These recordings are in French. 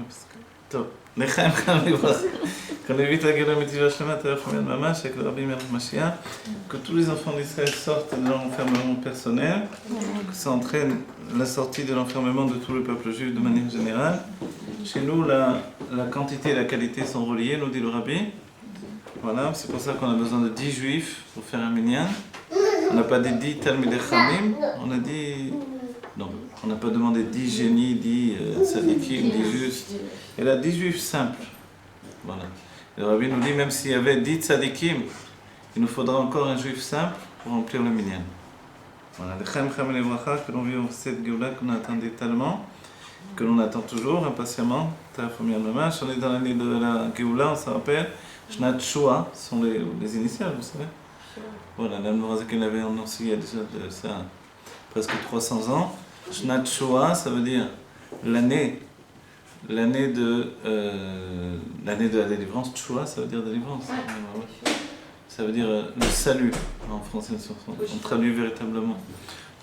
parce que... טוב, לחיים כאן לברכה. Qu'on évite la gueule Métiva Shlema, Terefoumian Mamash, avec le Rabbi Melech Mashiach, que tous les enfants d'Israël sortent de l'enfermement personnel, que ça entraîne la sortie de l'enfermement de tout le peuple juif de manière générale. Chez nous, la quantité et la qualité sont reliées, nous dit le Rabbi. Voilà, c'est pour ça qu'on a besoin de 10 juifs pour faire un minyan. On n'a pas dit 10 Talmidei Chachamim, on a dit... Non, on n'a pas demandé 10 génies, 10 tzadikim, 10 justes. Il a 10 juifs simples. Voilà. Le Rabbi nous dit, même s'il y avait 10 tzadikim, il nous faudra encore un juif simple pour remplir le minyan. Voilà, l'Echaim Cham Levracha, que l'on vit en cette Géoula qu'on attendait tellement, que l'on attend toujours impatiemment. Terefoumian Mamash, on est dans l'année de la Géoula, on se rappelle. Shnat Shua, ce sont les initiales, vous savez. Voilà, l'Admorazaken l'avait annoncé il y a déjà de ça, presque 300 ans. Shnat Shua, ça veut dire l'année de la délivrance. Shua, ça veut dire délivrance. Ça veut dire le salut. En français, on traduit véritablement.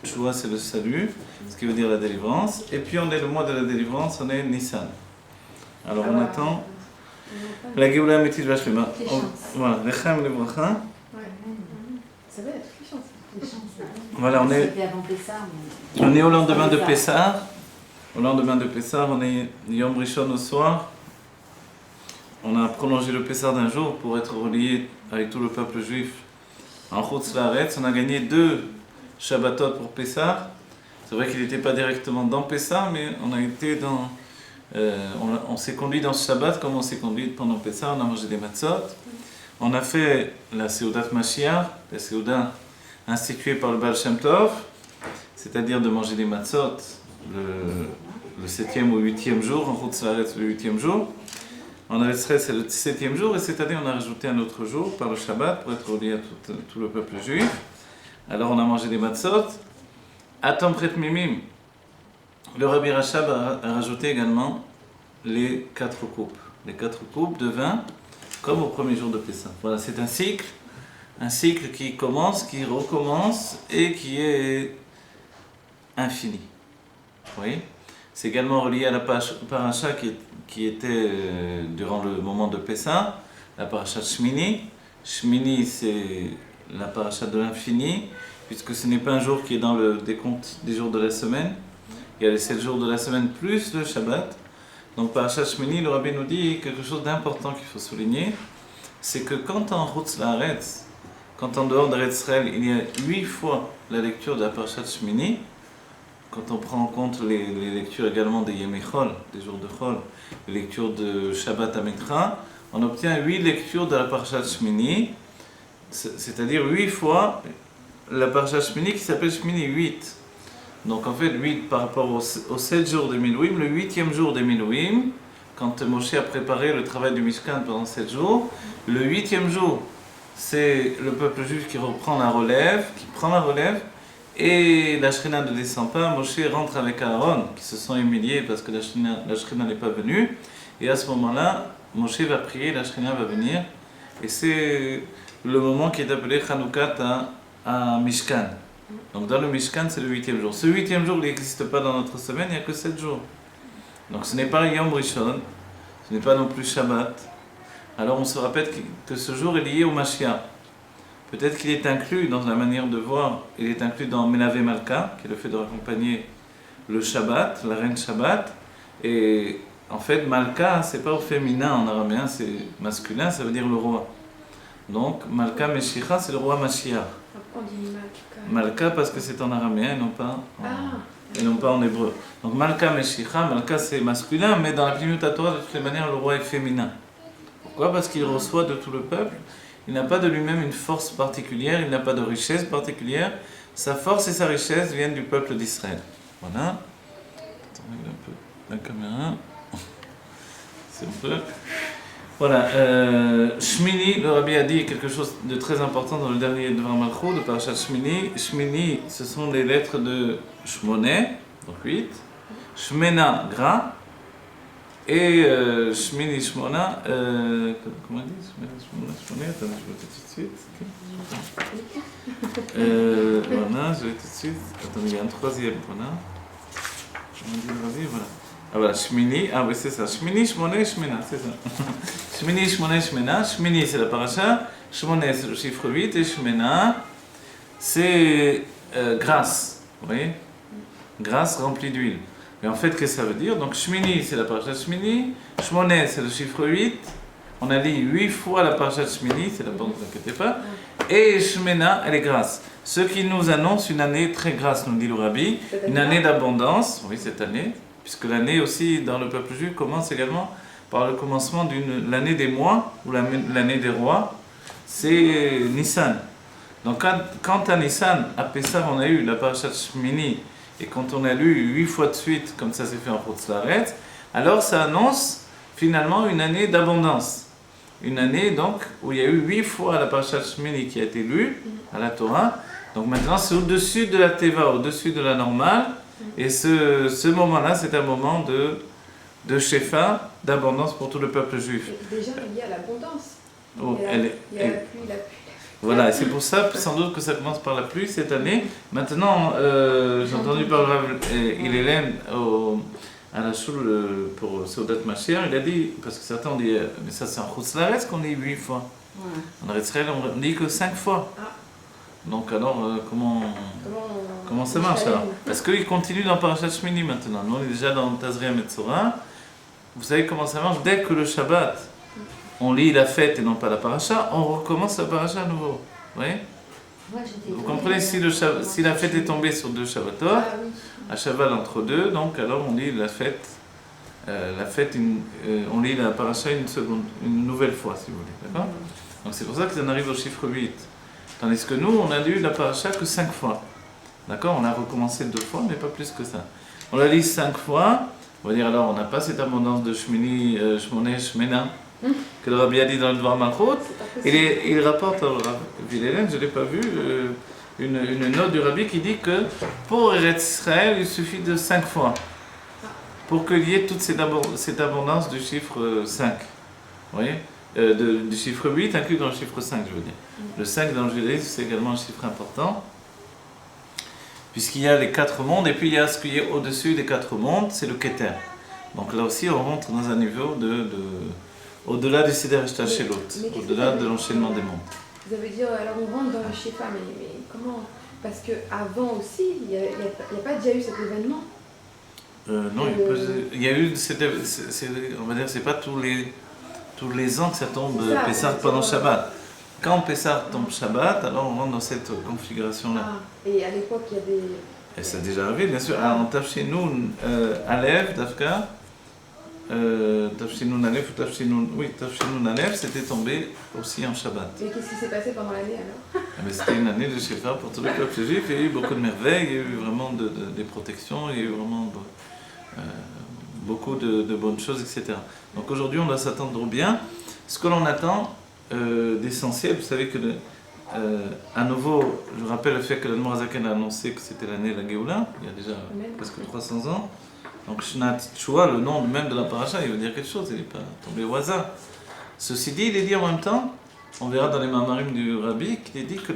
Shua, c'est le salut, ce qui veut dire la délivrance. Et puis on est le mois de la délivrance, on est Nissan. Alors on attend la Géoula Métiva Shlema. Voilà, l'Echaim Levracha. Ça va être les chances. Voilà, on est au lendemain de Pessah. Au lendemain de Pessah, on est Yom Rishon au soir. On a prolongé le Pessah d'un jour pour être relié avec tout le peuple juif en Chutz La'aretz. On a gagné 2 Shabbatot pour Pessah. C'est vrai qu'il n'était pas directement dans Pessah, mais on a été dans... on s'est conduit dans ce Shabbat comme on s'est conduit pendant Pessah. On a mangé des matzot. On a fait la Seudat Mashiach, la Seuda instituée par le Baal Shem Tov, c'est-à-dire de manger des matzot le 7e ou 8e jour, en Chutz La'aretz le 8e jour. En Eretz Israël, c'est le 7e jour, et cette année on a rajouté un autre jour par le Shabbat pour être relié à tout le peuple juif. Alors on a mangé des matzot. Atom Pret Mimim, le Rabbi Rachab a rajouté également les 4 coupes. Les 4 coupes de vin, comme au premier jour de Pessah. Voilà, c'est un cycle qui commence, qui recommence et qui est infini. Vous voyez ? C'est également relié à la paracha qui était durant le moment de Pessah, la paracha Shmini. Shmini, c'est la paracha de l'infini, puisque ce n'est pas un jour qui est dans le décompte des jours de la semaine. Il y a les 7 jours de la semaine plus le Shabbat. Donc paracha Shmini, le Rabbi nous dit quelque chose d'important qu'il faut souligner, c'est que quand en Chutz La'aretz, quand en dehors d'Eretz Israël, il y a 8 fois la lecture de la paracha Shmini, quand on prend en compte les lectures également des Yemei Chol, des jours de Chol, les lectures de Shabbat Amitra, on obtient 8 lectures de la paracha Shmini, c'est-à-dire 8 fois la paracha Shmini qui s'appelle Shmini 8. Donc en fait 8 par rapport aux 7 jours de Milouim, le 8e jour de Milouim, quand Moshe a préparé le travail du Mishkan pendant 7 jours, le 8e jour, c'est le peuple juif qui reprend la relève, qui prend la relève, et la Shrina ne descend pas. Moshe rentre avec Aaron, qui se sont humiliés parce que la Shrina n'est pas venue, et à ce moment-là, Moshe va prier, la Shrina va venir, et c'est le moment qui est appelé Chanukah à Mishkan. Donc dans le Mishkan, c'est le 8e jour. Ce 8e jour, il n'existe pas dans notre semaine, il n'y a que 7 jours. Donc ce n'est pas Yom Rishon, ce n'est pas non plus Shabbat. Alors on se rappelle que ce jour est lié au Mashiach. Peut-être qu'il est inclus dans la manière de voir, il est inclus dans Menave Malka, qui est le fait de raccompagner le Shabbat, la reine Shabbat. Et en fait, Malka, c'est pas au féminin en araméen, c'est masculin, ça veut dire le roi. Donc Malka Meshicha, c'est le roi Mashiach. On dit Malka parce que c'est en araméen et non pas en hébreu. Donc Malka Meshicha, Malka c'est masculin, mais dans la Pnimiut Torah, de toutes les manières, le roi est féminin. Pourquoi ? Parce qu'il reçoit de tout le peuple. Il n'a pas de lui-même une force particulière, il n'a pas de richesse particulière. Sa force et sa richesse viennent du peuple d'Israël. Voilà. Attendez un peu la caméra. C'est un peu... Voilà. Shmini, le Rabbi a dit quelque chose de très important dans le dernier Dvar Malchut, de Parashat Shmini. Shmini, ce sont les lettres de Shmoné, donc 8. Shmena, gras. Et Shmini Shmona, comment on dit Shmona, attendez, je vais tout de suite. Voilà, je vais tout de suite. Attendez, il y a un troisième, voilà. On dit le Rabbi, voilà. Ah voilà, Shmini, ah oui c'est ça, Shmini, Shmoné, Shmena, c'est ça. Shmini, Shmoné, Shmena, Shmini c'est la paracha, Shmoné c'est le chiffre 8 et Shmena c'est grâce, vous voyez, grâce remplie d'huile. Mais en fait, qu'est-ce que ça veut dire? Donc Shmini c'est la paracha Shmini, Shmoné c'est le chiffre 8, on a dit 8 fois la paracha Shmini, c'est la bonne, ne vous inquiétez pas, et Shmena elle est grâce. Ce qui nous annonce une année très grasse, nous dit le Rabbi, une année d'abondance, oui cette année, puisque l'année aussi dans le peuple juif commence également par le commencement de l'année des mois, ou l'année des rois, c'est Nissan. Donc quand à Nissan, à Pessah, on a eu la parashat Shmini, et quand on a lu 8 fois de suite, comme ça s'est fait en Chutz La'aretz, alors ça annonce finalement une année d'abondance. Une année donc où il y a eu 8 fois la parashat Shmini qui a été lue à la Torah. Donc maintenant c'est au-dessus de la Teva, au-dessus de la normale. Et ce moment-là, c'est un moment de Shefa, d'abondance pour tout le peuple juif. Et déjà lié à l'abondance. Oh, il y a la pluie, la pluie. Voilà, et c'est pour ça, sans doute, que ça commence par la pluie cette année. Maintenant, j'ai entendu par Hillel à la choule pour Seudat Mashiach, il a dit, parce que certains ont dit, mais ça c'est en Chutz La'aretz qu'on dit 8 fois. Ouais. En Israël, on dit que 5 fois. Ah. Donc alors, comment ça marche alors? Parce qu'il continue dans Parashat Shmini maintenant. Nous, on est déjà dans Tazria Metzora. Vous savez comment ça marche? Dès que le Shabbat, on lit la fête et non pas la paracha, on recommence la paracha à nouveau. Vous voyez? Vous comprenez, si la fête est tombée sur 2 Shabbatot, à Shabbat entre 2, donc alors on lit la fête, on lit la paracha une nouvelle fois, si vous voulez. D'accord? Donc c'est pour ça que ça en arrive au chiffre 8. Tandis que nous, on a lu la paracha que 5 fois. D'accord? On a recommencé 2 fois, mais pas plus que ça. On l'a lu 5 fois. On va dire alors, on n'a pas cette abondance de Shmini, Shmoné, Shmena, que le Rabbi a dit dans le Dvar Malchut. Il rapporte, alors, Hillel, je ne l'ai pas vu, une note du Rabbi qui dit que pour Eretz Israël, il suffit de 5 fois. Pour qu'il y ait toute cette abondance du chiffre 5. Vous voyez? Du chiffre 8 inclus dans le chiffre 5, je veux dire. Le 5 dans le judaïsme, c'est également un chiffre important, puisqu'il y a les 4 mondes, et puis il y a ce qui est au-dessus des 4 mondes, c'est le Keter. Donc là aussi, on rentre dans un niveau au-delà du Seder Eshtachelot, au-delà de l'enchaînement des mondes. Ça veut dire, alors on rentre dans le Shefa, mais comment? Parce qu'avant aussi, il n'y a pas déjà eu cet événement. Non, il y a eu, on va dire, c'est pas tous les ans que ça tombe Pessah pendant Shabbat. Quand Pessah tombe Shabbat, alors on rentre dans cette configuration-là. Ah, et à l'époque, il y a des... Et ça a déjà arrivé, bien sûr. En Tafshinoun Aleph, Dafka, Tafshinoun Aleph, Tafshinoun Aleph, c'était tombé aussi en Shabbat. Et qu'est-ce qui s'est passé pendant l'année alors? C'était une année de Shefa pour tout le peuple juif. Il y a eu beaucoup de merveilles, il y a eu vraiment des protections, il y a eu vraiment beaucoup de bonnes choses, etc. Donc aujourd'hui, on doit s'attendre bien. Ce que l'on attend d'essentiel, vous savez que, à nouveau, je rappelle le fait que l'Admor HaZaken a annoncé que c'était l'année de la Géoula, il y a déjà presque 300 ans. Donc Shnat Teshuvah, le nom même de la paracha, il veut dire quelque chose, il n'est pas tombé au hasard. Ceci dit, il est dit en même temps, on verra dans les Mamarim du Rabbi, qu'il est dit que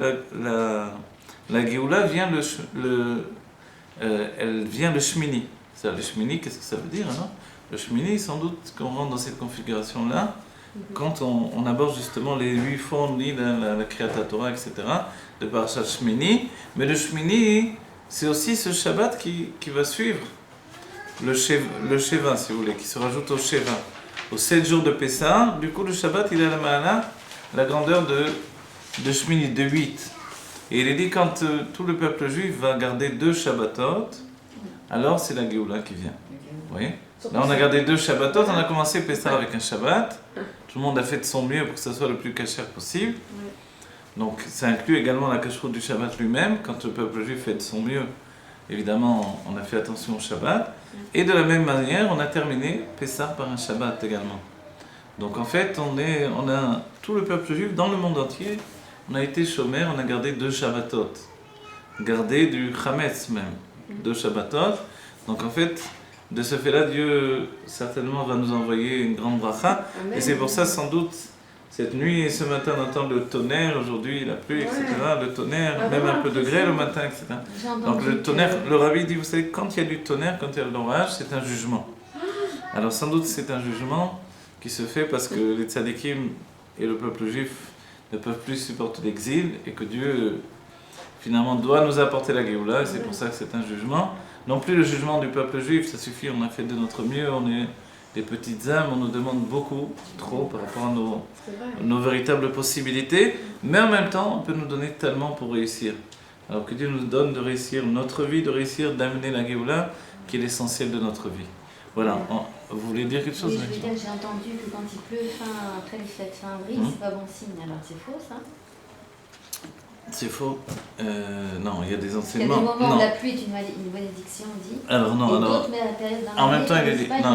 la Géoula vient elle vient le Shmini. C'est-à-dire le Shmini, qu'est-ce que ça veut dire alors? Le Shmini, sans doute qu'on rentre dans cette configuration-là, quand on aborde justement les 8 fois, on lit la Kriyat Torah, etc., de Parashat Shmini. Mais le Shmini, c'est aussi ce Shabbat qui va suivre le Sheva, si vous voulez, qui se rajoute au Sheva. Aux 7 jours de Pessah, du coup, le Shabbat, il a la grandeur de Shmini, de 8. Et il est dit, quand tout le peuple juif va garder 2 Shabbatot, alors c'est la Géoula qui vient. Vous voyez? Là, on a gardé 2 Shabbatot, on a commencé Pessah avec un Shabbat. Tout le monde a fait de son mieux pour que ça soit le plus kasher possible. Donc, ça inclut également la kashrut du Shabbat lui-même. Quand le peuple juif fait de son mieux, évidemment, on a fait attention au Shabbat. Et de la même manière, on a terminé Pessah par un Shabbat également. Donc, en fait, on a tout le peuple juif dans le monde entier. On a été chômeurs, on a gardé 2 Shabbatot. Gardé du Chametz même. 2 Shabbatot. Donc, en fait, de ce fait-là, Dieu certainement va nous envoyer une grande bracha. Amen. Et c'est pour ça, sans doute, cette nuit et ce matin, on entend le tonnerre, aujourd'hui la pluie, etc. Le tonnerre, même un peu de grêle le matin, etc. Donc le tonnerre, le Rabbi dit, vous savez, quand il y a du tonnerre, quand il y a de l'orage, c'est un jugement. Alors sans doute c'est un jugement qui se fait parce que les tzadikim et le peuple juif ne peuvent plus supporter l'exil et que Dieu finalement doit nous apporter la Géoula et c'est pour ça que c'est un jugement. Non plus le jugement du peuple juif, ça suffit, on a fait de notre mieux, on est des petites âmes, on nous demande beaucoup, trop par rapport à nos véritables possibilités, mais en même temps on peut nous donner tellement pour réussir. Alors que Dieu nous donne de réussir notre vie, de réussir d'amener la Géoula qui est l'essentiel de notre vie. Voilà, vous voulez dire quelque chose? Oui, je veux dire que j'ai entendu que quand il pleut après les fêtes fin avril, c'est pas bon signe, alors c'est faux ça? C'est faux. Non, il y a des enseignements. Il y a des moments où la pluie est une malédiction, on dit. Alors non, et alors. Mais à la période en même temps,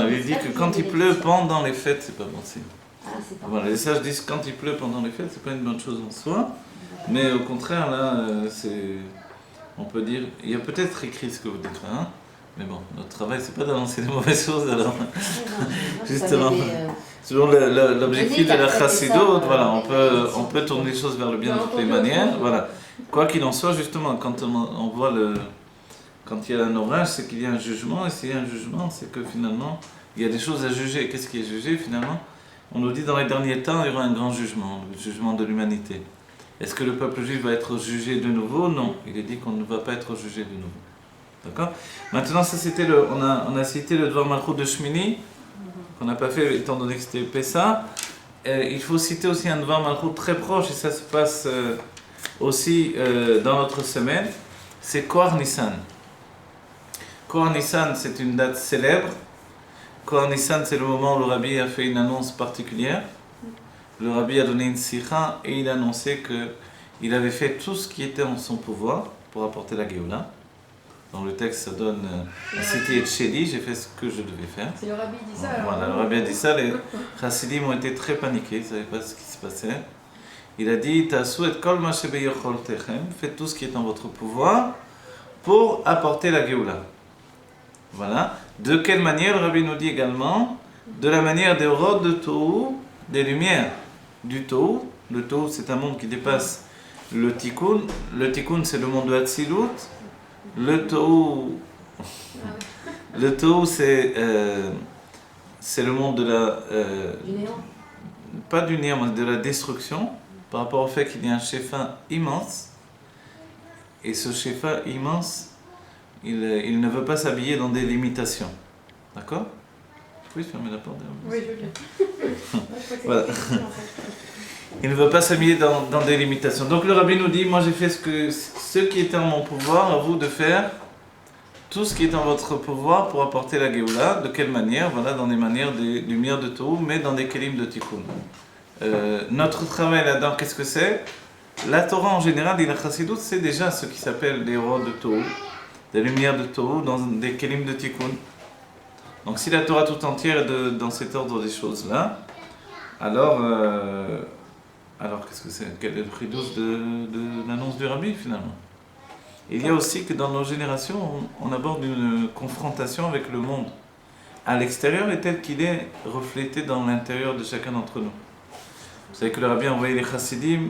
il dit que quand il pleut pendant les fêtes, c'est pas bon signe. Ah, c'est pas voilà, les sages disent que quand il pleut pendant les fêtes, c'est pas une bonne chose en soi. Mais au contraire, là, on peut dire. Il y a peut-être écrit ce que vous dites là, hein, mais bon, notre travail, c'est pas d'annoncer des mauvaises choses alors. Justement. Selon l'objectif de la chassidoute, voilà, on peut tourner les choses vers le bien de toutes les manières. Voilà. Quoi qu'il en soit, justement, quand on voit quand il y a un orage, c'est qu'il y a un jugement, et s'il y a un jugement, c'est que finalement, il y a des choses à juger. Qu'est-ce qui est jugé finalement? On nous dit dans les derniers temps, il y aura un grand jugement, le jugement de l'humanité. Est-ce que le peuple juif va être jugé de nouveau? Non. Il est dit qu'on ne va pas être jugé de nouveau. D'accord? Maintenant, ça c'était on a cité le Dvar Malchut de Shmini, qu'on n'a pas fait étant donné que c'était Pessah. Il faut citer aussi un Dvar Malchut très proche, et ça se passe aussi dans notre semaine, c'est Koar Nissan. Koar Nissan, c'est une date célèbre. Koar Nissan, c'est le moment où le Rabbi a fait une annonce particulière. Le Rabbi a donné une sikha et il a annoncé qu'il avait fait tout ce qui était en son pouvoir pour apporter la Géoula. Dans le texte, ça donne Asiti et Tcheli, j'ai fait ce que je devais faire. C'est le Rabbi dit ça. Voilà, le Rabbi a dit ça, les chassidim ont été très paniqués, ils ne savaient pas ce qui se passait. Il a dit Tasu et kol ma shebeyocholtechem, faites tout ce qui est en votre pouvoir pour apporter la Géoula. Voilà. De quelle manière? Le Rabbi nous dit également de la manière des rods de Tohu, des lumières du Tohu. Le Tohu, c'est un monde qui dépasse le Tikkun. Le Tikkun, c'est le monde de Hatzilut. Le Tohu, c'est le monde de la du néant. Pas du néant, mais de la destruction, par rapport au fait qu'il y a un Shefa immense, et ce Shefa immense, il ne veut pas s'habiller dans des limitations. D'accord? Oui, fermez la porte. Oui, je veux bien. Voilà. Il ne veut pas s'habiller dans des limitations. Donc le Rabbi nous dit, moi j'ai fait ce qui était en mon pouvoir, à vous de faire tout ce qui est en votre pouvoir pour apporter la Géoula. De quelle manière? Voilà, dans des manières des lumières de Tohu, mais dans des kelim de Tikkun. Notre travail là-dedans, qu'est-ce que c'est? La Torah en général et la Chassidut, c'est déjà ce qui s'appelle les rois de Tohu, des lumières de Tohu dans des kelim de Tikkun. Donc si la Torah tout entière est dans cet ordre des choses-là, alors qu'est-ce que c'est? Quel est le prix douce de l'annonce du Rabbi finalement? Il y a aussi que dans nos générations, on aborde une confrontation avec le monde à l'extérieur et tel qu'il est reflété dans l'intérieur de chacun d'entre nous. Vous savez que le Rabbi a envoyé les chassidim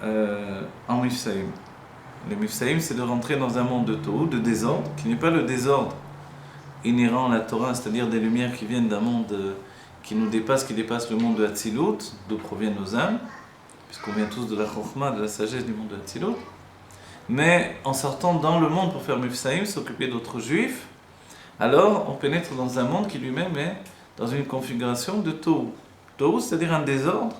en Mifsaïm. Les Mifsaïm, c'est de rentrer dans un monde de Tohu, de désordre, qui n'est pas le désordre inhérent à la Torah, c'est-à-dire des lumières qui viennent d'un monde qui nous dépasse, qui dépasse le monde de Hatzilut, d'où proviennent nos âmes, puisqu'on vient tous de la Chokhmah, de la sagesse du monde de Hatzilut. Mais en sortant dans le monde pour faire Mifsaïm, s'occuper d'autres juifs, alors on pénètre dans un monde qui lui-même est dans une configuration de Tohu. Tohu, c'est-à-dire un désordre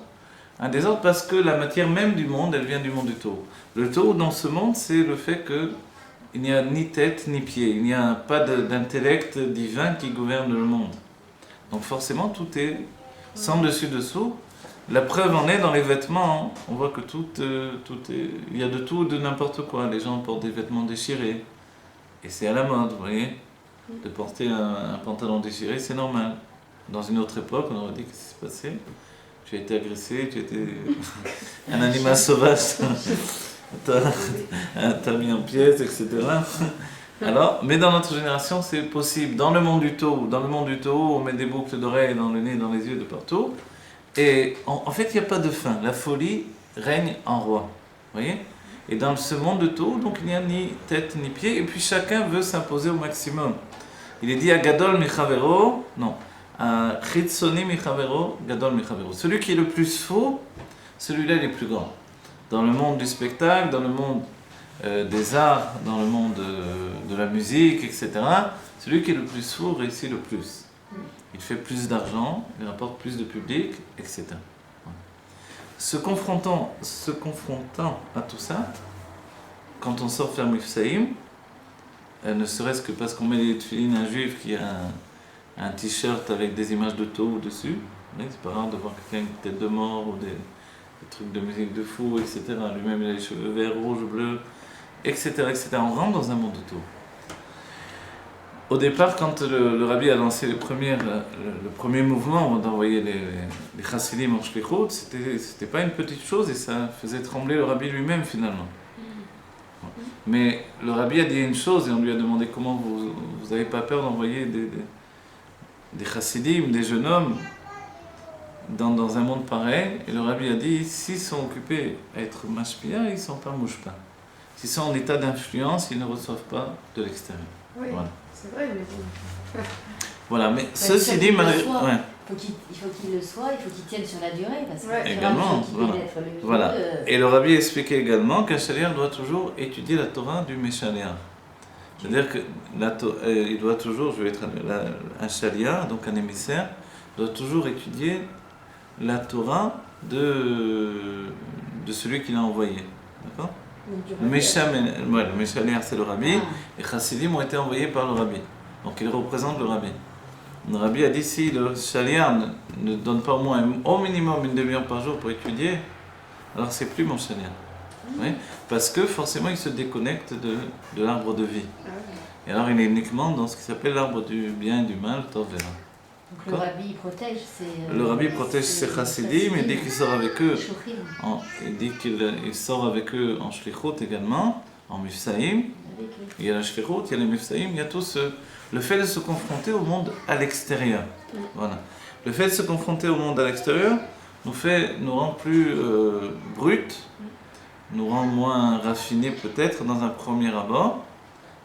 parce que la matière même du monde, elle vient du monde du Tohu. Le Tohu dans ce monde, c'est le fait qu'il n'y a ni tête ni pied, il n'y a pas d'intellect divin qui gouverne le monde. Donc forcément, tout est sans dessus-dessous. La preuve en est dans les vêtements. On voit que tout est... Il y a de tout, de n'importe quoi. Les gens portent des vêtements déchirés. Et c'est à la mode, vous voyez. De porter un pantalon déchiré, c'est normal. Dans une autre époque, on aurait dit qu'est-ce qui s'est passé? Tu as été agressé, tu étais un animal sauvage. T'as mis en pièces, etc. Alors, mais dans notre génération, c'est possible. Dans le monde du Tohu, on met des boucles d'oreilles dans le nez, dans les yeux, de partout. Et en fait, il n'y a pas de fin. La folie règne en roi. Vous voyez? Et dans ce monde de Tohu, donc il n'y a ni tête ni pied. Et puis chacun veut s'imposer au maximum. Il est dit à Gadol Michavero, non, à Chitzoni Michavero, Gadol Michavero. Celui qui est le plus faux, celui-là il est plus grand. Dans le monde du spectacle, dans le monde des arts, dans le monde de la musique, etc., celui qui est le plus faux réussit le plus. Il fait plus d'argent, il rapporte plus de public, etc. Se confrontant à tout ça, quand on sort faire Mifsaïm, ne serait-ce que parce qu'on met les tefilines à un juif qui a un t-shirt avec des images de taureau dessus, c'est pas rare de voir quelqu'un avec une tête de mort ou des trucs de musique de fou, etc. Lui-même il a les cheveux verts, rouges, bleus, etc., etc. On rentre dans un monde de taureau. Au départ, quand le rabbi a lancé le premier mouvement d'envoyer les chassidim en shlichut, c'était pas une petite chose et ça faisait trembler le rabbi lui-même finalement. Mais le rabbi a dit une chose et on lui a demandé comment vous n'avez pas peur d'envoyer des chassidim, des jeunes hommes dans un monde pareil. Et le rabbi a dit, s'ils sont occupés à être mashpia, ils ne sont pas mouchpa. S'ils sont en état d'influence, ils ne reçoivent pas de l'extérieur. Oui, voilà. C'est vrai, mais bon. Voilà, mais ceci dit, malgré... Ouais. Il faut qu'il le soit, il faut qu'il tienne sur la durée, parce que également, voilà. Et le rabbi expliquait également qu'un shaliach doit toujours étudier la Torah du Meshaliach. C'est-à-dire que il doit toujours, un shaliach, donc un émissaire, doit toujours étudier la Torah de celui qui l'a envoyé. D'accord ? Le Meshaliach c'est le rabbi, et Chassidim ont été envoyés par le rabbi. Donc ils représentent le rabbi. Le rabbi a dit si le shaliach ne donne pas au minimum une demi-heure par jour pour étudier, alors c'est plus mon shaliach. Oui, parce que forcément il se déconnecte de l'arbre de vie. Et alors il est uniquement dans ce qui s'appelle l'arbre du bien et du mal, Tov et Ra. Donc le rabbi protège ses chassidim et dès qu'il sort avec eux, il dit qu'il sort avec eux en shlichut également, en mifsaïm. Il y a la shlichut, il y a les mifsaïm, il y a tout le fait de se confronter au monde à l'extérieur. Voilà. Le fait de se confronter au monde à l'extérieur nous rend plus bruts, nous rend moins raffinés peut-être dans un premier abord,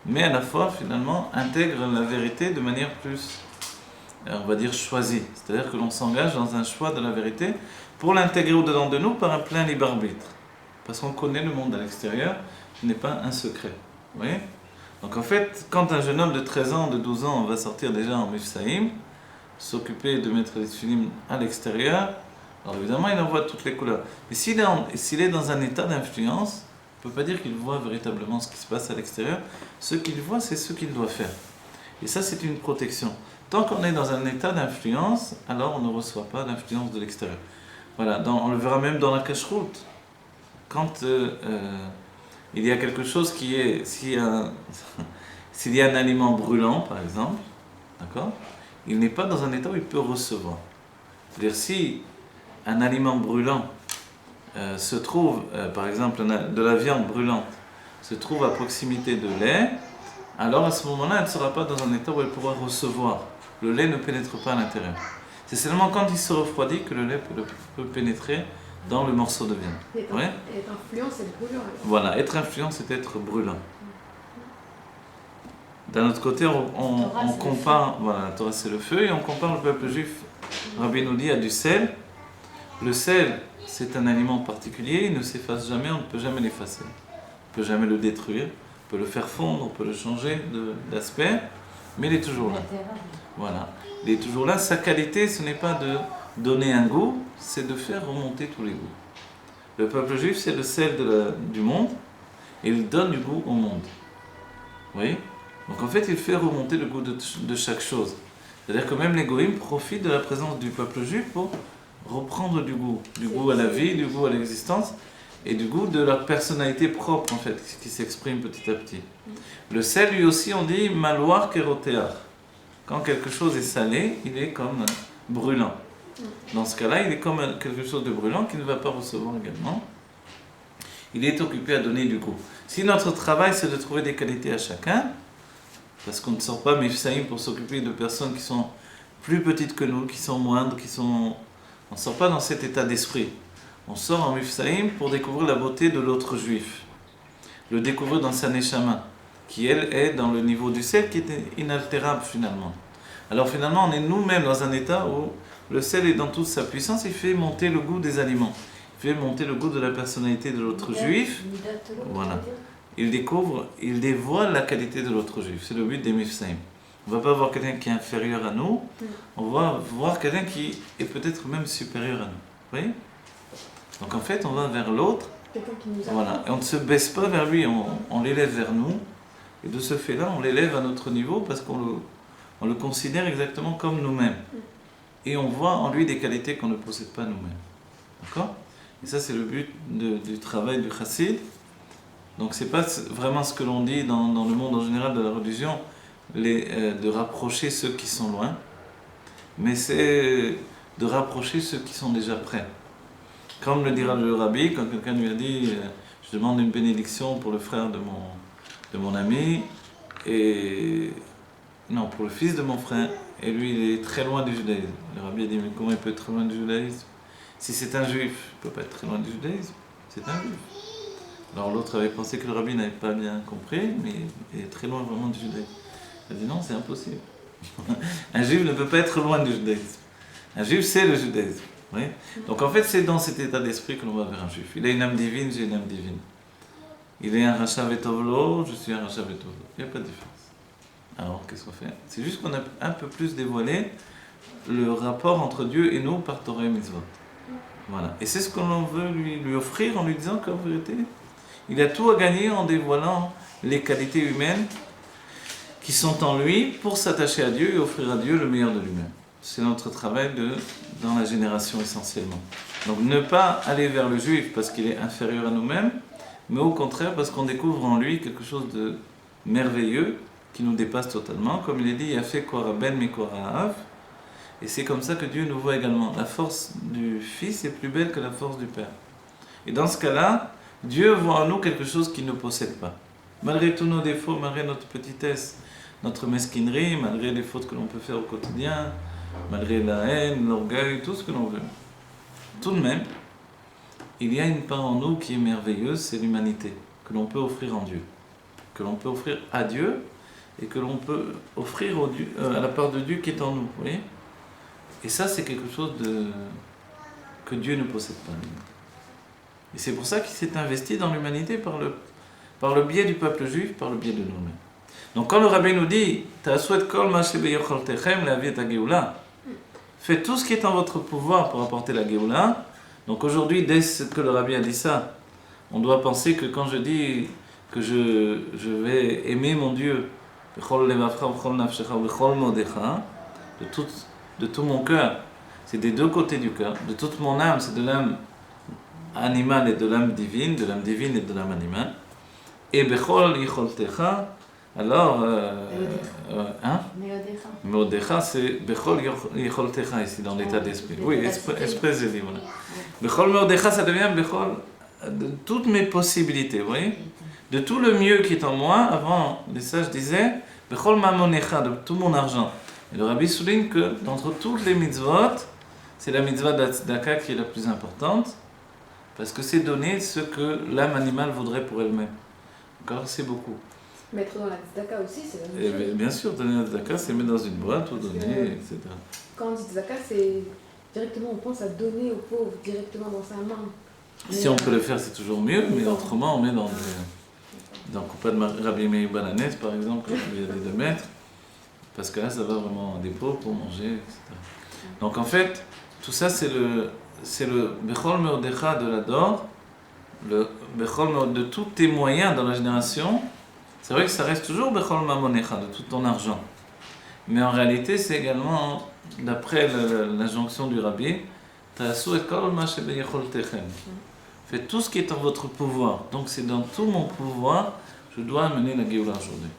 mais à la fois finalement intègre la vérité de manière plus, on va dire, choisie. C'est-à-dire que l'on s'engage dans un choix de la vérité pour l'intégrer au-dedans de nous par un plein libre arbitre. Parce qu'on connaît le monde à l'extérieur, ce n'est pas un secret. Vous voyez ? Donc en fait, quand un jeune homme de 13 ans, de 12 ans va sortir déjà en Mifsaïm, s'occuper de mettre les films à l'extérieur, alors évidemment il en voit toutes les couleurs. Mais s'il est dans un état d'influence, on ne peut pas dire qu'il voit véritablement ce qui se passe à l'extérieur. Ce qu'il voit, c'est ce qu'il doit faire. Et ça, c'est une protection. Tant qu'on est dans un état d'influence, alors on ne reçoit pas d'influence de l'extérieur. Voilà, on le verra même dans la cacheroute. Quand il y a quelque chose qui est... S'il y a un aliment brûlant, par exemple, d'accord, il n'est pas dans un état où il peut recevoir. C'est-à-dire, si un aliment brûlant se trouve, par exemple, de la viande brûlante, se trouve à proximité de lait, alors à ce moment-là, elle ne sera pas dans un état où elle pourra recevoir. Le lait ne pénètre pas à l'intérieur. C'est seulement quand il se refroidit que le lait peut pénétrer dans le morceau de viande. Être influent, c'est brûlant. Voilà, être influent, c'est être brûlant. D'un autre côté, on compare, voilà, la Torah c'est le feu, et on compare le peuple juif, Rabbi nous dit, à du sel. Le sel, c'est un aliment particulier, il ne s'efface jamais, on ne peut jamais l'effacer. On ne peut jamais le détruire, on peut le faire fondre, on peut le changer d'aspect, mais il est toujours là. Voilà, il est toujours là. Sa qualité, ce n'est pas de donner un goût, c'est de faire remonter tous les goûts. Le peuple juif, c'est le sel du monde, et il donne du goût au monde. Vous voyez ? Donc en fait, il fait remonter le goût de chaque chose. C'est-à-dire que même les goïms profitent de la présence du peuple juif pour reprendre du goût à la vie, du goût à l'existence, et du goût de leur personnalité propre, en fait, qui s'exprime petit à petit. Le sel, lui aussi, on dit maloir kerotéar. Quand quelque chose est salé, il est comme brûlant. Dans ce cas-là, il est comme quelque chose de brûlant qui ne va pas recevoir également. Il est occupé à donner du goût. Si notre travail, c'est de trouver des qualités à chacun, parce qu'on ne sort pas Mifsaïm pour s'occuper de personnes qui sont plus petites que nous, qui sont moindres, on ne sort pas dans cet état d'esprit. On sort en Mifsaïm pour découvrir la beauté de l'autre juif, le découvrir dans sa neshama, qui elle est dans le niveau du sel qui est inaltérable finalement. Alors finalement, on est nous-mêmes dans un état où le sel est dans toute sa puissance, il fait monter le goût des aliments, il fait monter le goût de la personnalité de l'autre juif. Voilà. Il découvre, il dévoile la qualité de l'autre juif. C'est le but des Mifsaïm. On ne va pas voir quelqu'un qui est inférieur à nous, on va voir quelqu'un qui est peut-être même supérieur à nous. Vous voyez? Donc en fait, on va vers l'autre, voilà, et on ne se baisse pas vers lui, on l'élève vers nous, et de ce fait-là, on l'élève à notre niveau parce qu'on le considère exactement comme nous-mêmes. Et on voit en lui des qualités qu'on ne possède pas nous-mêmes. D'accord? Et ça, c'est le but du travail du chassid. Donc c'est pas vraiment ce que l'on dit dans le monde en général de la religion, de rapprocher ceux qui sont loin, mais c'est de rapprocher ceux qui sont déjà près. Comme le dira le rabbi, quand quelqu'un lui a dit je demande une bénédiction pour le frère de mon ami, et non, pour le fils de mon frère, et lui il est très loin du judaïsme. Le rabbi a dit mais comment il peut être très loin du judaïsme? Si c'est un juif, il ne peut pas être très loin du judaïsme, c'est un juif. Alors l'autre avait pensé que le rabbi n'avait pas bien compris, mais il est très loin vraiment du judaïsme. Il a dit non, c'est impossible. Un juif ne peut pas être loin du judaïsme. Un juif, c'est le judaïsme. Oui. Donc en fait, c'est dans cet état d'esprit que l'on va vers un juif. Il a une âme divine, j'ai une âme divine. Il est un rachat vetovlo, je suis un rachat vetovlo. Il n'y a pas de différence. Alors, qu'est-ce qu'on fait? C'est juste qu'on a un peu plus dévoilé le rapport entre Dieu et nous par Torah et Mitzvot. Voilà. Et c'est ce que l'on veut lui offrir en lui disant qu'en vérité, il a tout à gagner en dévoilant les qualités humaines qui sont en lui pour s'attacher à Dieu et offrir à Dieu le meilleur de lui-même. C'est notre travail dans la génération essentiellement. Donc ne pas aller vers le juif parce qu'il est inférieur à nous-mêmes, mais au contraire parce qu'on découvre en lui quelque chose de merveilleux qui nous dépasse totalement. Comme il est dit, il a fait Korah ben mi Korah av. Et c'est comme ça que Dieu nous voit également. La force du Fils est plus belle que la force du Père. Et dans ce cas-là, Dieu voit en nous quelque chose qu'il ne possède pas. Malgré tous nos défauts, malgré notre petitesse, notre mesquinerie, malgré les fautes que l'on peut faire au quotidien, malgré la haine, l'orgueil, tout ce que l'on veut. Tout de même, il y a une part en nous qui est merveilleuse, c'est l'humanité, que l'on peut offrir en Dieu, que l'on peut offrir à Dieu et que l'on peut offrir à la part de Dieu qui est en nous. Vous voyez? Et ça, c'est quelque chose que Dieu ne possède pas. Et c'est pour ça qu'il s'est investi dans l'humanité par le biais du peuple juif, par le biais de nous-mêmes. Donc quand le rabbin nous dit faites tout ce qui est en votre pouvoir pour apporter la Géoula. Donc aujourd'hui, dès que le rabbin a dit ça, on doit penser que quand je dis que je vais aimer mon Dieu de tout mon cœur, c'est des deux côtés du cœur, de toute mon âme, c'est de l'âme animale et de l'âme divine, de l'âme divine et de l'âme animale. Et bechol yicholtecha, alors, Meodecha, c'est bechol yicholtecha ici dans l'état d'esprit. Oui, exprès-y, voilà. Bechol Meodecha, ça devient bechol de toutes mes possibilités, vous voyez, de tout le mieux qui est en moi. Avant, les sages disaient bechol mamonecha, de tout mon argent. Et le rabbi souligne que d'entre toutes les mitzvot, c'est la mitzvah d'Atzedaka qui est la plus importante, parce que c'est donner ce que l'âme animale voudrait pour elle-même. Encore, c'est beaucoup. Mettre dans la tzedaka aussi, c'est la même chose. Bien sûr, donner la tzedaka, c'est mettre dans une boîte ou donner, etc. Quand on dit tzedaka, c'est directement, on pense à donner aux pauvres, directement dans sa main. Si on peut le faire, c'est toujours mieux, mais autrement, on met dans Coupa de Rabbi Meir Balanes, par exemple, il y a des 2 mètres, parce que là, ça va vraiment des pauvres pour manger, etc. Donc en fait, tout ça, c'est le Bechol Meodecha de l'Ador, le Bechol de tous tes moyens dans la génération. C'est vrai que ça reste toujours Bechol Mamonecha, de tout ton argent. Mais en réalité, c'est également, d'après l'injonction du Rabbi, Ta'asu et kol ma shebeyecholtechem. Faites tout ce qui est en votre pouvoir. Donc c'est dans tout mon pouvoir, je dois amener la Géoula aujourd'hui.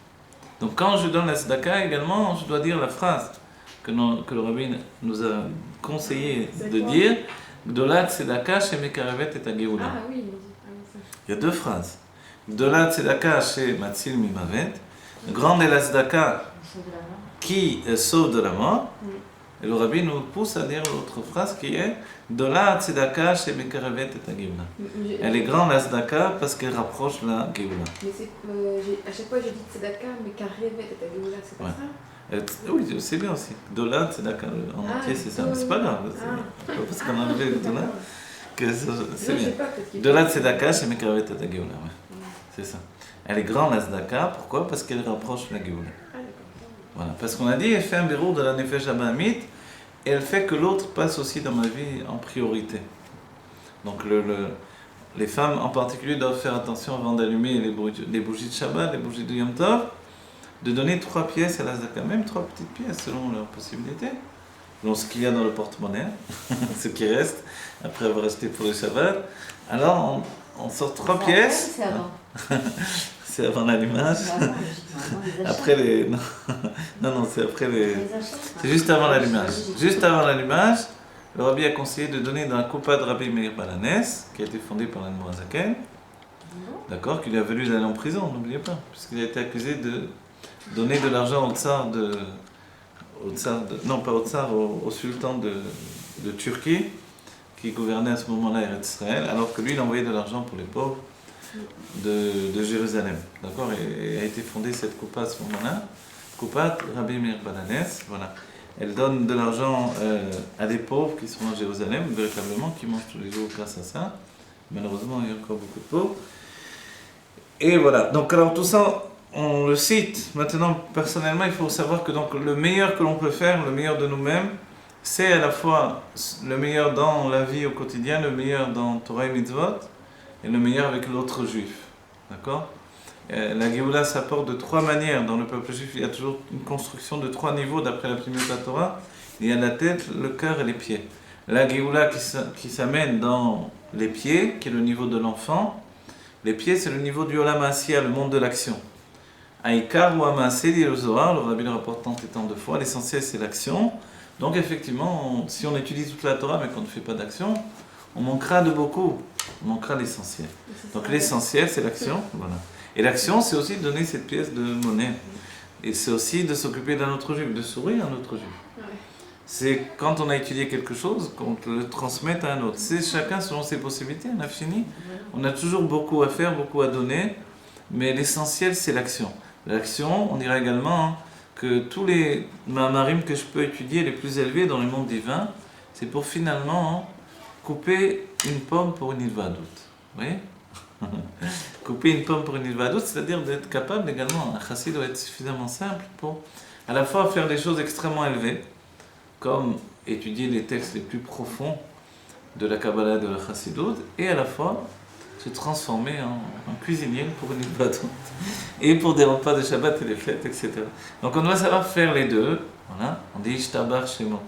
Donc quand je donne la tzedaka également, je dois dire la phrase que le Rabbi nous a conseillé de dire, Gdolat tzedaka shemekarevet et Géoula. Ah oui, il y a 2 phrases. Gdolat tzedaka shematzil mimavet. Grande est la tzedaka qui sauve de la mort. Et le rabbi nous pousse à dire l'autre phrase qui est Dola tzedaka shemekaravet et Géoula. Elle est grande la tzedaka parce qu'elle rapproche la Géoula. Mais à chaque fois je dis tzedaka, mais Karevet et Géoula, c'est pas ça? Oui, c'est bien aussi. Dola tzedaka, en entier c'est ça, mais c'est pas grave. C'est pas parce qu'on a enlevé le Dola que c'est bien. Dola tzedaka shemekaravet et Géoula, c'est ça. Elle est grande la tzedaka, pourquoi? Parce qu'elle rapproche la Géoula. Voilà, parce qu'on a dit, elle fait un verrou de la Nefesh Abahamit, et elle fait que l'autre passe aussi dans ma vie en priorité. Donc les femmes en particulier doivent faire attention avant d'allumer les bougies de Shabbat, les bougies de Yom Tov, de donner 3 pièces à la Zaka, même 3 petites pièces selon leurs possibilités, selon ce qu'il y a dans le porte-monnaie, ce qui reste, après avoir acheté pour le Shabbat. Alors on sort 3 pièces. C'est avant. C'est avant l'allumage. Après les. Non, c'est après les. C'est juste avant l'allumage. Juste avant l'allumage, le rabbi a conseillé de donner dans la coupa de Rabbi Meir Balanes, qui a été fondée par l'Admor Zaken, d'accord, qui lui a valu d'aller en prison, n'oubliez pas, puisqu'il a été accusé de donner de l'argent au tsar non pas au tsar, au sultan de Turquie, qui gouvernait à ce moment-là Eretz Israël, alors que lui il envoyait de l'argent pour les pauvres de Jérusalem, d'accord, et a été fondée cette coupa à ce moment-là, coupa Rabbi Meir Balanes, voilà. Elle donne de l'argent à des pauvres qui sont à Jérusalem, véritablement, qui mangent tous les jours grâce à ça. Malheureusement, il y a encore beaucoup de pauvres. Et voilà, donc alors tout ça, on le cite. Maintenant, personnellement, il faut savoir que donc, le meilleur que l'on peut faire, le meilleur de nous-mêmes, c'est à la fois le meilleur dans la vie au quotidien, le meilleur dans Torah et Mitzvot, et le meilleur avec l'autre juif. D'accord ? La Géoula s'apporte de 3 manières. Dans le peuple juif, il y a toujours une construction de 3 niveaux d'après la Pnimiut Torah. Il y a la tête, le cœur et les pieds. La Géoula qui s'amène dans les pieds, qui est le niveau de l'enfant. Les pieds, c'est le niveau du Olam Asiya, le monde de l'action. Aïkar ou Amasé, dit le Zohar, le rabbi le rapporte tant et tant de fois. L'essentiel, c'est l'action. Donc effectivement, si on étudie toute la Torah mais qu'on ne fait pas d'action, on manquera de beaucoup. On manquera l'essentiel. Donc l'essentiel, c'est l'action. Voilà. Et l'action, c'est aussi de donner cette pièce de monnaie. Et c'est aussi de s'occuper d'un autre juif, de sourire à un autre juif. Ouais. C'est quand on a étudié quelque chose, qu'on le transmette à un autre. C'est chacun selon ses possibilités, on a fini. On a toujours beaucoup à faire, beaucoup à donner, mais l'essentiel, c'est l'action. L'action, on dira également que tous les mamarim que je peux étudier, les plus élevés dans le monde divin, c'est pour finalement couper une pomme pour une ilvadout. Vous voyez ? Couper une pomme pour une ilvadout, c'est-à-dire d'être capable également, un chassid doit être suffisamment simple pour à la fois faire des choses extrêmement élevées, comme étudier les textes les plus profonds de la Kabbalah de la chassidout, et à la fois se transformer en cuisinier pour une ilvadout, et pour des repas de Shabbat et les fêtes, etc. Donc on doit savoir faire les deux, voilà, on dit Ishtabar Shemo,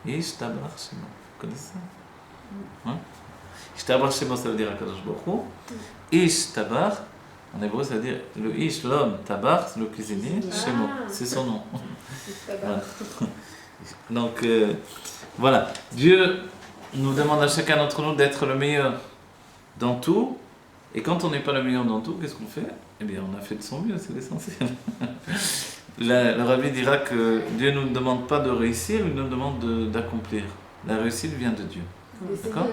Ishtabar Shemo, vous connaissez ça hein? Ishtabar Shemo, ça veut dire Akadosh Baruch Hu. Ish Tabar, en hébreu, ça veut dire le Ish, l'homme, Tabar, le cuisinier, Shemo, c'est son nom. Voilà. Donc, voilà. Dieu nous demande à chacun d'entre nous d'être le meilleur dans tout. Et quand on n'est pas le meilleur dans tout, qu'est-ce qu'on fait ? Eh bien, on a fait de son mieux, c'est l'essentiel. Le rabbi dira que Dieu ne nous demande pas de réussir, il nous demande d'accomplir. La réussite vient de Dieu. D'accord ?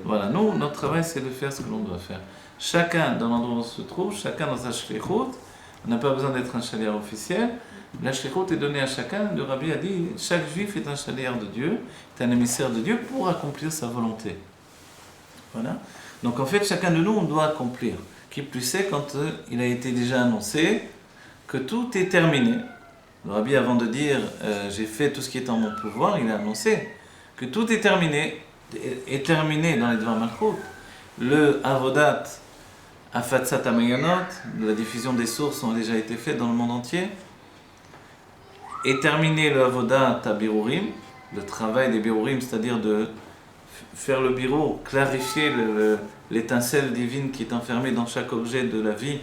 Voilà, nous, notre travail, c'est de faire ce que l'on doit faire. Chacun dans l'endroit où on se trouve, chacun dans sa shlichut, on n'a pas besoin d'être un shaliar officiel. La shlichut est donnée à chacun. Le rabbi a dit, chaque juif est un shaliar de Dieu, est un émissaire de Dieu pour accomplir sa volonté. Voilà. Donc en fait, chacun de nous, on doit accomplir. Qui plus est quand il a été déjà annoncé que tout est terminé. Le rabbi, avant de dire, j'ai fait tout ce qui est en mon pouvoir, il a annoncé que tout est terminé dans les Dvar Malchut. Le Avodat Afatzat Amayanot, la diffusion des sources ont déjà été faites dans le monde entier. Est terminé le Avodat Birurim, le travail des Birurim, c'est-à-dire de faire le birur, clarifier l'étincelle divine qui est enfermée dans chaque objet de la vie,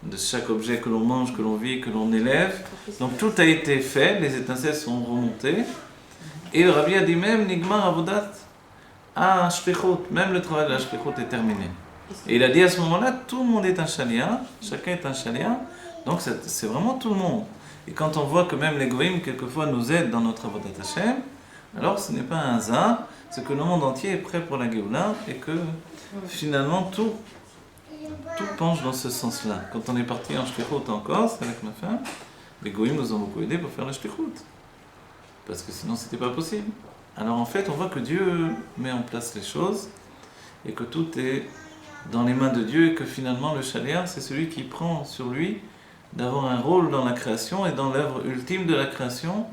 de chaque objet que l'on mange, que l'on vit, que l'on élève. Donc tout a été fait, les étincelles sont remontées. Et le Rabbi a dit même Nigmar Avodat à Shlichut, même le travail de la Shlichut est terminé. Et il a dit à ce moment-là, tout le monde est un shaliar, chacun est un shaliar, donc c'est vraiment tout le monde. Et quand on voit que même les goïms, quelquefois, nous aident dans notre Avodat Hashem, alors ce n'est pas un hasard, c'est que le monde entier est prêt pour la Géoula et que finalement tout penche dans ce sens-là. Quand on est parti en Shlichut en Corse avec ma femme, les Goïms nous ont beaucoup aidés pour faire la Shlichut. Parce que sinon c'était pas possible. Alors en fait on voit que Dieu met en place les choses et que tout est dans les mains de Dieu et que finalement le Shaliach c'est celui qui prend sur lui d'avoir un rôle dans la création et dans l'œuvre ultime de la création,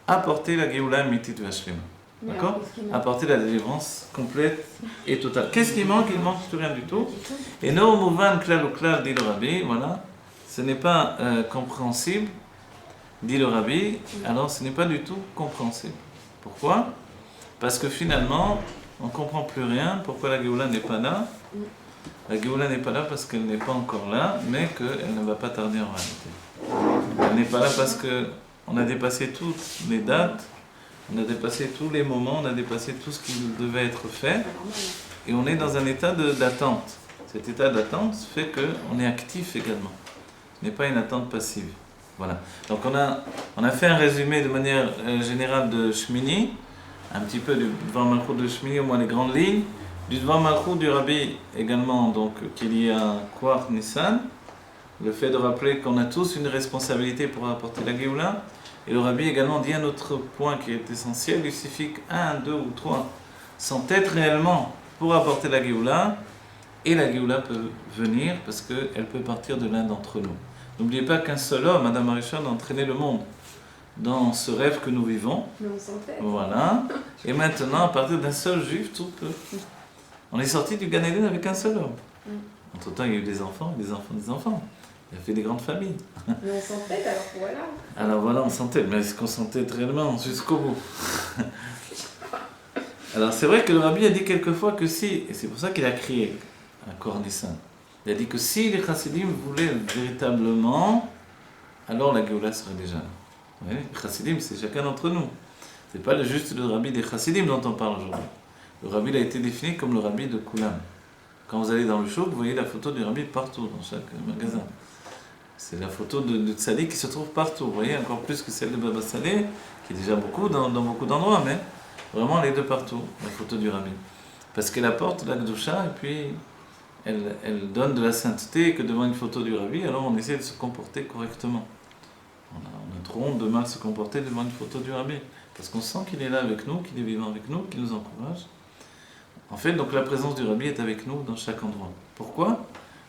apporter la Géoula Mitit Vashlema. D'accord ? Apporter la délivrance complète et totale. Qu'est-ce qui manque ? Il manque plus rien du tout. Et no mouvan klal ou klal, dit le Rabbi, voilà, ce n'est pas compréhensible, dit le Rabbi, alors ce n'est pas du tout compréhensible. Pourquoi ? Parce que finalement, on ne comprend plus rien. Pourquoi la Géoula n'est pas là ? La Géoula n'est pas là parce qu'elle n'est pas encore là, mais qu'elle ne va pas tarder en réalité. Elle n'est pas là parce qu'on a dépassé toutes les dates, on a dépassé tous les moments, on a dépassé tout ce qui devait être fait, et on est dans un état d'attente. Cet état d'attente fait qu'on est actif également. Ce n'est pas une attente passive. Voilà. Donc on a fait un résumé de manière générale de Shmini, un petit peu du Dvar Malchut de Shmini, au moins les grandes lignes. Du Dvar Malchut du Rabbi également, donc qu'il y a Kwar Nissan, le fait de rappeler qu'on a tous une responsabilité pour apporter la Géoula. Et le Rabbi également dit un autre point qui est essentiel, il suffit qu'un, deux ou trois s'entêtent réellement pour apporter la Géoula, et la Géoula peut venir parce qu'elle peut partir de l'un d'entre nous. N'oubliez pas qu'un seul homme, Adam Arishon, a entraîné le monde dans ce rêve que nous vivons. Mais on s'entête. Voilà. Et maintenant, à partir d'un seul juif, tout peut. On est sorti du Gan Eden avec un seul homme. Entre-temps, il y a eu des enfants, des enfants, des enfants. Il a fait des grandes familles. Mais on s'entête, alors voilà. Alors voilà, on s'entête. Mais est-ce qu'on s'entête réellement jusqu'au bout ? Alors c'est vrai que le Rabbi a dit quelquefois que si, et c'est pour ça qu'il a crié à Cornissan, il a dit que si les Chassidim voulaient véritablement, alors la Géoula serait déjà là. Oui, les Chassidim, c'est chacun d'entre nous. C'est pas juste le Rabbi des Chassidim dont on parle aujourd'hui. Le Rabbi a été défini comme le Rabbi de Kulam. Quand vous allez dans le show, vous voyez la photo du Rabbi partout, dans chaque magasin. C'est la photo de Tzaddik qui se trouve partout. Vous voyez, encore plus que celle de Baba Saleh, qui est déjà beaucoup dans beaucoup d'endroits, mais vraiment les deux partout, la photo du Rabbi. Parce qu'elle apporte la Gdusha et puis elle donne de la sainteté, et que devant une photo du Rabbi, alors on essaie de se comporter correctement. On a trop honte de mal se comporter devant une photo du Rabbi. Parce qu'on sent qu'il est là avec nous, qu'il est vivant avec nous, qu'il nous encourage. En fait, donc la présence du Rabbi est avec nous dans chaque endroit. Pourquoi ?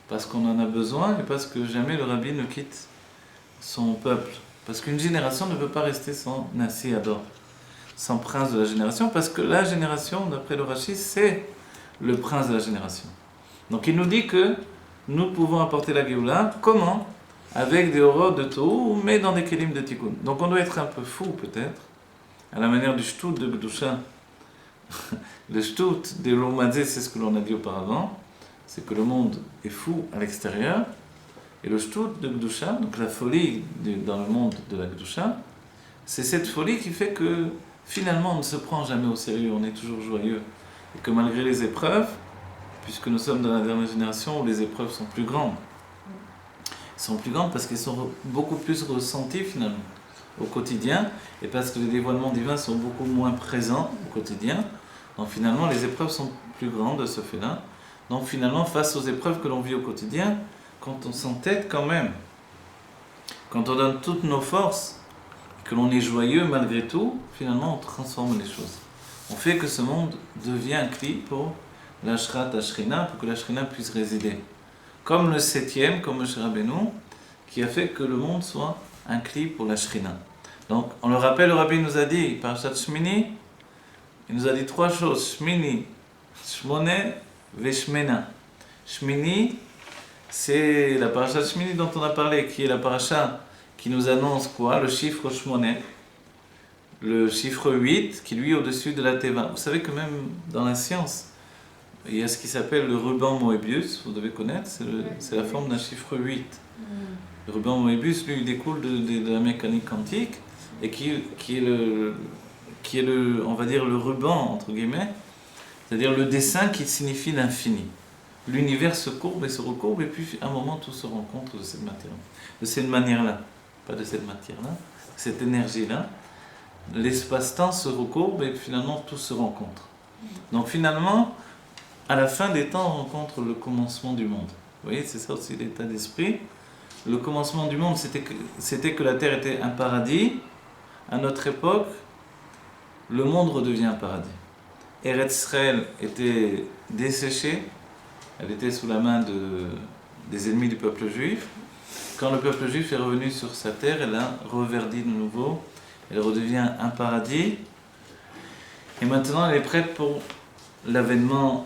Parce qu'on en a besoin et parce que jamais le Rabbi ne quitte son peuple. Parce qu'une génération ne peut pas rester sans Nassi Ador, sans prince de la génération, parce que la génération, d'après le Rashi, c'est le prince de la génération. Donc il nous dit que nous pouvons apporter la Géoula, comment ? Avec des horreurs de Tohu, mais dans des kelim de Tikkun. Donc on doit être un peu fou peut-être, à la manière du Shtut de Gdusha. Le Shtut de l'Omadze, c'est ce que l'on a dit auparavant, c'est que le monde est fou à l'extérieur, et le Shtut de Gdusha, donc la folie dans le monde de la Gdusha, c'est cette folie qui fait que finalement on ne se prend jamais au sérieux, on est toujours joyeux, et que malgré les épreuves, puisque nous sommes dans la dernière génération où les épreuves sont plus grandes, elles sont plus grandes parce qu'elles sont beaucoup plus ressenties finalement au quotidien, et parce que les dévoilements divins sont beaucoup moins présents au quotidien. Donc finalement, les épreuves sont plus grandes de ce fait-là. Donc finalement, face aux épreuves que l'on vit au quotidien, quand on s'entête quand même, quand on donne toutes nos forces, et que l'on est joyeux malgré tout, finalement on transforme les choses. On fait que ce monde devient un cli pour l'Ashrat Ashrina, pour que l'Ashrina puisse résider. Comme le 7e, comme Moshe Rabbeinu, qui a fait que le monde soit un cli pour la Shrina. Donc, on le rappelle, le Rabbi nous a dit, Parashat Shmini, il nous a dit trois choses, Shmini, Shmone, Veshmena. Shmini, c'est la Parashat Shmini dont on a parlé, qui est la Parashat qui nous annonce quoi ? Le chiffre Shmone, le chiffre 8, qui lui est au-dessus de la Teva. Vous savez que même dans la science, il y a ce qui s'appelle le ruban Moebius, vous devez connaître, c'est la forme d'un chiffre 8. Le ruban Moebius, lui, il découle de la mécanique quantique et qui est le, on va dire, le ruban, entre guillemets, c'est-à-dire le dessin qui signifie l'infini. L'univers se courbe et se recourbe et puis à un moment tout se rencontre de cette matière, de cette manière-là, pas de cette matière-là, cette énergie-là, l'espace-temps se recourbe et finalement tout se rencontre. Donc finalement, à la fin des temps, on rencontre le commencement du monde. Vous voyez, c'est ça aussi l'état d'esprit. Le commencement du monde, c'était que la terre était un paradis. À notre époque, le monde redevient un paradis. Eretz Israël était desséchée, elle était sous la main des ennemis du peuple juif. Quand le peuple juif est revenu sur sa terre, elle a reverdi de nouveau, elle redevient un paradis. Et maintenant, elle est prête pour l'avènement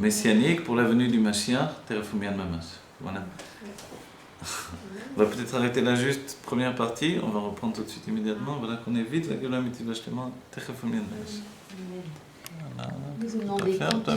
messianique, pour la venue du Mashiach, Terefumian Mamash. Voilà. On va peut-être arrêter là juste, première partie, on va reprendre tout de suite immédiatement. Voilà qu'on est vite, la gueule à Terefumian Mamash. Voilà, Vous demandez quand